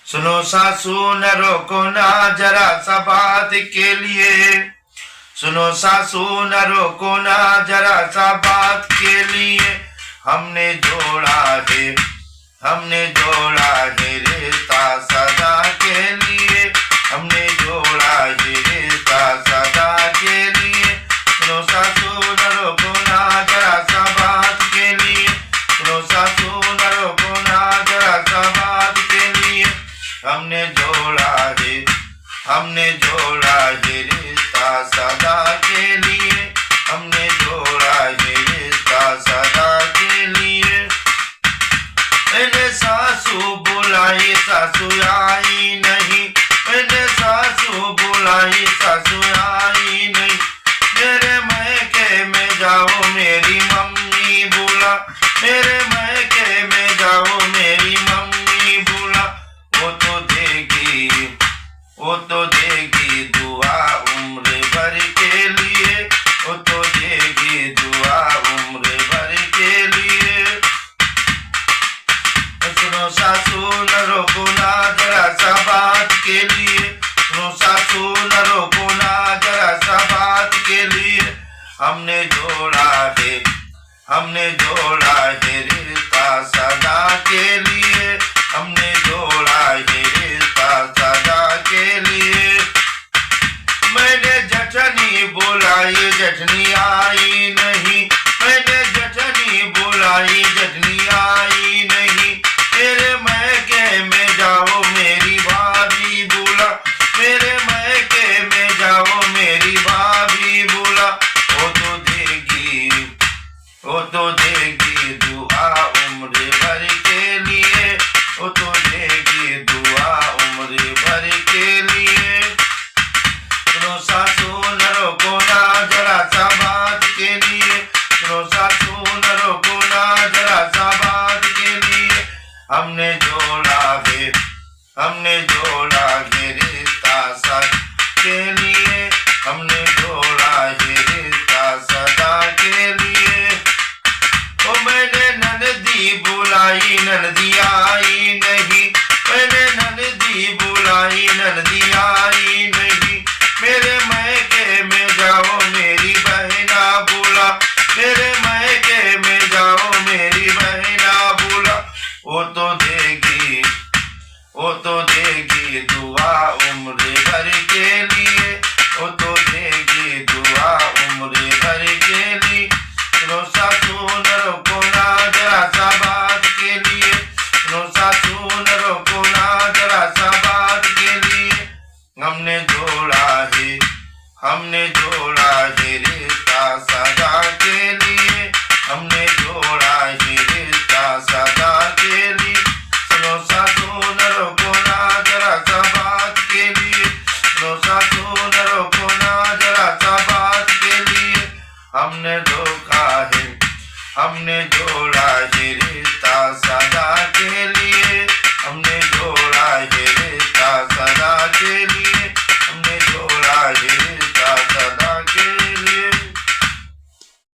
सुनो सासू न रोको ना जरा सा बात के लिए, सुनो सासू न रोको ना जरा सा बात के लिए। हमने जोड़ा है, हमने जोड़ा है रिश्ता सदा के लिए, हमने जोड़ा है रिश्ता सदा के लिए। सुनो सासू न रोको ना जरा सा बात के लिए, सुनो सासू न रोको ना जरा सा बात के लिए। हमने जोड़ा है, हमने जोड़ा है रिश्ता सदा के लिए, हमने जोड़ा है रिश्ता सदा के लिए। मैंने सासू बुलाई सासू आई नहीं, मैंने सासू बुलाई सासू आई नहीं। मेरे मैके में जाओ मेरी मम्मी बुला, मेरे मैके में जाओ मेरी मम्मी बुला। वो तो देगी, वो तो देगी दुआ उम्र भर के लिए, वो तो देगी दुआ उम्र भर के लिए। सुनो सासू न रोको ना जरा सा बात के लिए, सुनो सासू न रोको ना जरा सा बात के लिए। हमने जोड़ा है, हमने जोड़ा है रिश्ता सदा के लिए, हमने जोड़ा है रिश्ता सदा के लिए। मैंने जठनी बुलाई जठनी आई नहीं, मैंने जठनी बुलाई जठनी आई नहीं। मेरे मैके में जाओ मेरी भाभी बुला, मेरे मैके में जाओ मेरी भाभी बुला। वो तो देगी, वो तो देगी दुआ उम्र भर के लिए, वो तो देगी दुआ उम्र भर के लिए। सुनो सासू न रोको ना जरा सा बात के लिए, सुनो सासू न रोको ना जरा सा बात के लिए। हमने जोड़ा है, हमने जोड़ा है रिश्ता सदा के लिए, हमने जोड़ा है रिश्ता सदा के लिए। ओ मैंने ननदी बुलाई ननदी आई नहीं, मैंने ननदी बुलाई ननदी आई नहीं। मेरे मैके में जाओ मेरी बहना बुला, मेरे मैके में जाओ मेरी बहना बुला। वो तो देगी, वो तो देगी दुआ उम्र भर के लिए, वो तो देगी दुआ उम्र भर के लिए। सुनो सासू न रोको ना जरा सा बात के लिए, सुनो सासू न रोको ना जरा सा बात के लिए। हमने जोड़ा है, हमने जोड़ा है रिश्ता सदा के लिए, हमने जोड़ा है रिश्ता सदा के लिए। सुनो सासू न रोको ना जरा सा बात के लिए, सुनो सासू न रोको ना जरा सा बात के लिए। हमने धोखा है, हमने जोड़ा है रिश्ता सदा के लिए।